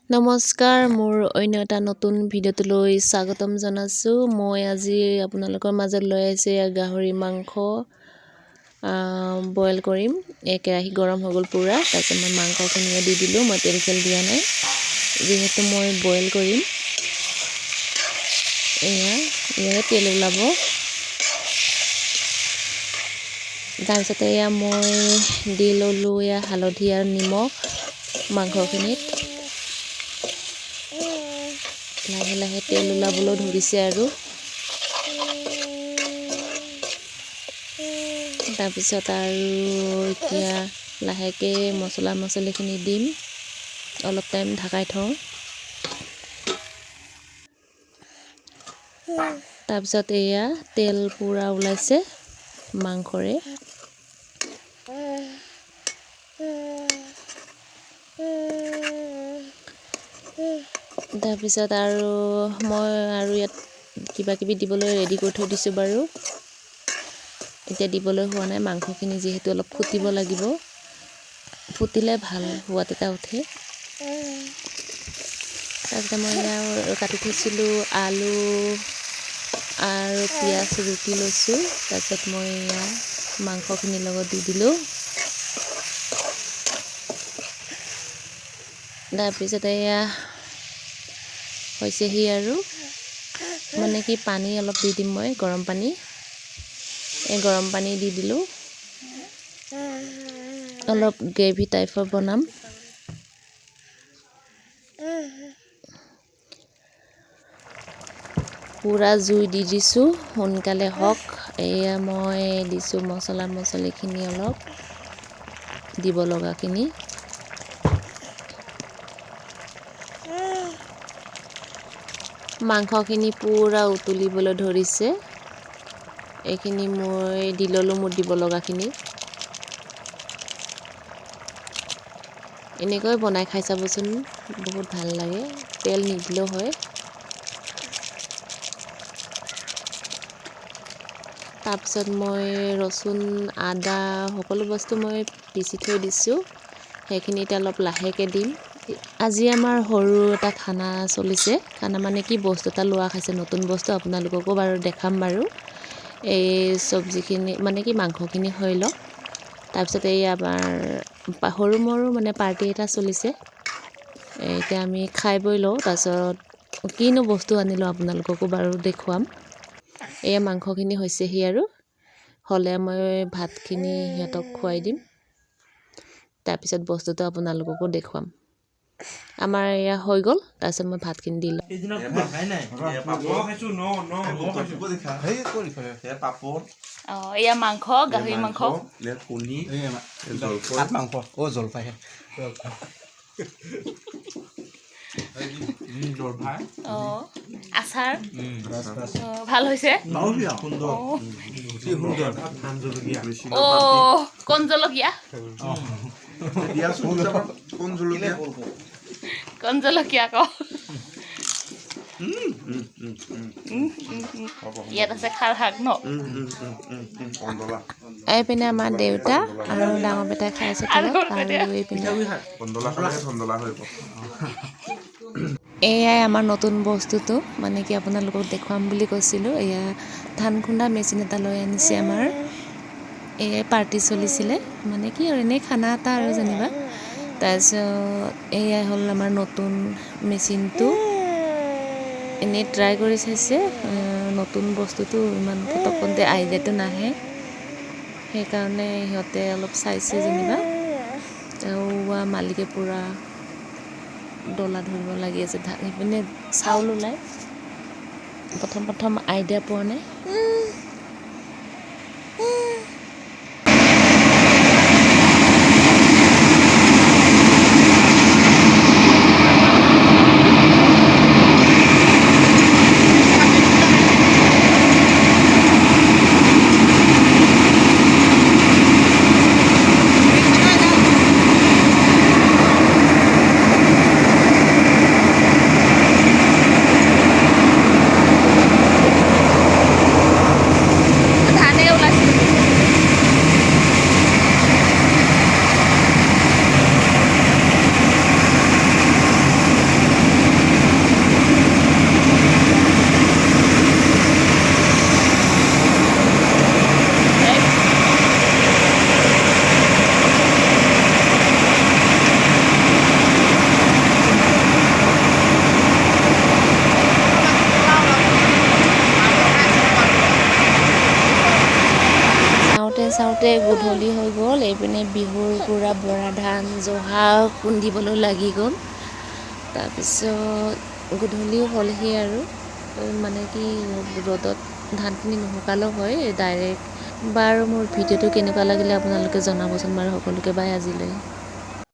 নমস্কাৰ, মোৰ অন্য এটা নতুন ভিডিঅ'টোলৈ স্বাগতম জনাইছোঁ। মই আজি আপোনালোকৰ মাজত লৈ আহিছোঁ গাহৰি মাংস বইল কৰিম। কেৰাহী গৰম হৈ গ'ল পূৰা। তাৰপিছত মই মাংসখিনি দি দিলোঁ। মই তেল দিয়া নাই, যিহেতু মই বইল কৰিম। ইয়াৰে তেল ওলাব। তাৰপিছতে মই দি ল'লোঁ হালধি আৰু নিমখ মাংসখিনিত। লাহে লাহে তেল ওলাবলৈ ধৰিছে আৰু তাৰপিছত আৰু এতিয়া লাহেকৈ মছলিখিনি দিম। অলপ টাইম ঢাকাই থওঁ। তাৰপিছত তেল পূৰা ওলাইছে মাংসৰে। তাৰপিছত আৰু মই ইয়াত কিবা কিবি দিবলৈ ৰেডি কৰি থৈ দিছোঁ বাৰু। এতিয়া দিবলৈ হোৱা নাই, মাংসখিনি যিহেতু অলপ ফুটিব লাগিব। ফুটিলে ভাল সোৱাদ এটা উঠে। তাৰপিছত মই কাটি থৈছিলোঁ আলু আৰু পিঁয়াজ ৰুকি লৈছোঁ। তাৰপিছত মই মাংসখিনিৰ লগত দি দিলোঁ। তাৰপিছতে হৈছেহি আৰু মানে কি পানী অলপ দি দিম মই, গৰম পানী। গৰম পানী দি দিলোঁ। অলপ গ্ৰেভি টাইপৰ বনাম। পূৰা জুই দি দিছোঁ, সোনকালে হওক। মই দিছোঁ মছলিখিনি অলপ দিব লগাখিনি। মাংসখিনি পূৰা উতলিবলৈ ধৰিছে। এইখিনি মই দি ল'লোঁ মোৰ দিব লগাখিনি। এনেকৈ বনাই খাই চাবচোন, বহুত ভাল লাগে। তেল নিদিলেও হয়। তাৰপিছত মই ৰচুন, আদা সকলো বস্তু মই পিচি থৈ দিছোঁ। সেইখিনি এতিয়া অলপ লাহেকৈ দিম। আজি আমাৰ সৰু এটা খানা চলিছে। খানা মানে কি, বস্তু এটা লোৱা খাইছে, নতুন বস্তু। আপোনালোককো বাৰু দেখাম বাৰু। এই চব্জিখিনি মানে কি, মাংসখিনি হৈ লওক। তাৰপিছত আমাৰ সৰু মৰু মানে পাৰ্টি এটা চলিছে। এতিয়া আমি খাই বৈ লওঁ। তাৰপিছত কিনো বস্তু আনিলোঁ আপোনালোককো বাৰু দেখুৱাম। মাংসখিনি হৈছেহি আৰু হ'লে মই ভাতখিনি সিহঁতক খুৱাই দিম। তাৰপিছত বস্তুটো আপোনালোককো দেখুৱাম। আমাৰ হৈ গ'ল। তাৰপিছত মই ভাতখিনি দি লওঁ। মাংস, গাহৰি মাংস, জলফাই, আচাৰ ভাল হৈছে। কোন জলকীয়া? কোন জলকীয়া আকৌ? ইয়াত আছে খাৰ শাক ন? এইপিনে আমাৰ দেউতা আৰু ডাঙৰ বেটাই খাই আছে তলত। আৰু এইপিনে এয়াই আমাৰ নতুন বস্তুটো, মানে কি আপোনালোকক দেখুৱাম বুলি কৈছিলোঁ। ধান খুন্দা মেচিন এটা লৈ আনিছে আমাৰ। পাৰ্টি চলিছিলে, মানে কি আৰু এনেই খানা এটা আৰু যেনিবা। তাৰপিছত এয়াই হ'ল আমাৰ নতুন মেচিনটো। এনেই ট্ৰাই কৰি চাইছে। নতুন বস্তুটো ইমান পটকতে আইডিয়াটো নাহে, সেইকাৰণে সিহঁতে অলপ চাইছে যেনিবা। মালিকে পূৰা ডলা ধৰিব লাগি আছে। সেইপিনে চাউল ওলাই প্ৰথম আইডিয়া পোৱা নাই। চাওঁতে গধূলি হৈ গ'ল। এইপিনে বিহুৰ পূৰা বৰা ধান জহা খুন্দিবলৈ লাগি গ'ল। তাৰপিছত গধূলিও হ'লহি আৰু মানে কি ৰ'দত ধানখিনি নুশুকালেও হয় ডাইৰেক্ট। বাৰু মোৰ ভিডিঅ'টো কেনেকুৱা লাগিলে আপোনালোকে জনাবচোন বাৰু সকলোকে। বাই আজিলৈ।